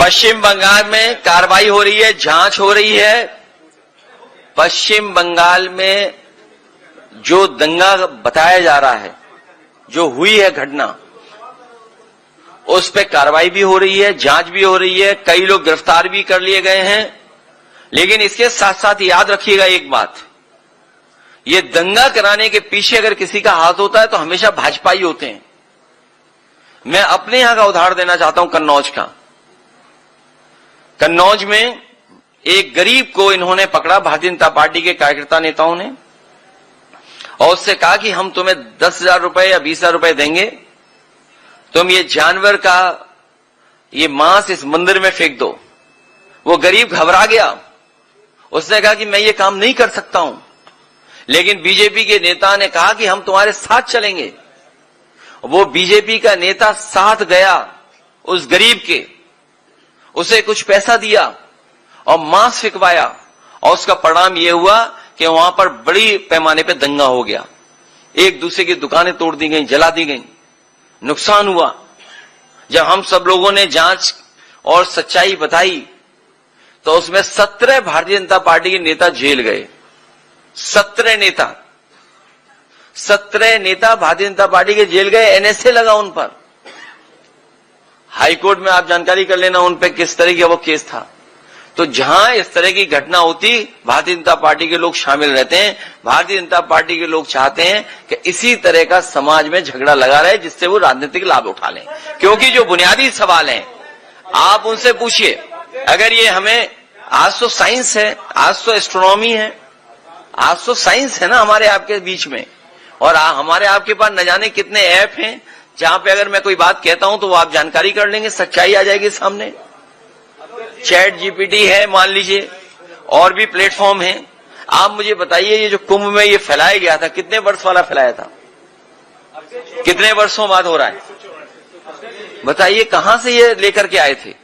पश्चिम बंगाल में कार्रवाई हो रही है, जांच हो रही है। पश्चिम बंगाल में जो दंगा बताया जा रहा है, जो हुई है घटना, उस पे कार्रवाई भी हो रही है, जांच भी हो रही है, कई लोग गिरफ्तार भी कर लिए गए हैं। लेकिन इसके साथ साथ याद रखिएगा एक बात, ये दंगा कराने के पीछे अगर किसी का हाथ होता है तो हमेशा भाजपा ही होते हैं। मैं अपने यहां का उदाहरण देना चाहता हूं, कन्नौज का। कन्नौज में एक गरीब को इन्होंने पकड़ा, भारतीय जनता पार्टी के कार्यकर्ता नेताओं ने, और उससे कहा कि हम तुम्हें 10,000 रुपए या 20,000 रुपए देंगे, तुम ये जानवर का ये मांस इस मंदिर में फेंक दो। वो गरीब घबरा गया, उसने कहा कि मैं ये काम नहीं कर सकता हूं। लेकिन बीजेपी के नेता ने कहा कि हम तुम्हारे साथ चलेंगे। वो बीजेपी का नेता साथ गया उस गरीब के, उसे कुछ पैसा दिया और मांस फेंकवाया, और उसका परिणाम यह हुआ कि वहां पर बड़ी पैमाने पे दंगा हो गया। एक दूसरे की दुकानें तोड़ दी गई, जला दी गई, नुकसान हुआ। जब हम सब लोगों ने जांच और सच्चाई बताई तो उसमें 17 भारतीय जनता पार्टी के नेता जेल गए। 17 नेता भारतीय जनता पार्टी के जेल गए, एनएसए लगा उन पर। हाईकोर्ट में आप जानकारी कर लेना उन पे किस तरह का वो केस था। तो जहां इस तरह की घटना होती, भारतीय जनता पार्टी के लोग शामिल रहते हैं। भारतीय जनता पार्टी के लोग चाहते हैं कि इसी तरह का समाज में झगड़ा लगा रहे, जिससे वो राजनीतिक लाभ उठा लें। क्योंकि जो बुनियादी सवाल हैं, आप उनसे पूछिए। अगर ये हमें, आज तो साइंस है, आज तो एस्ट्रोनॉमी है, आज तो साइंस है ना हमारे आपके बीच में, और हमारे आपके पास न जाने कितने ऐप हैं जहां पे अगर मैं कोई बात कहता हूं तो वो आप जानकारी कर लेंगे, सच्चाई आ जाएगी सामने। चैट जीपीटी है मान लीजिए, और भी प्लेटफॉर्म हैं। आप मुझे बताइए, ये जो कुंभ में ये फैलाया गया था, कितने वर्ष वाला फैलाया था, कितने वर्षों बाद हो रहा है, बताइए कहां से ये लेकर के आए थे।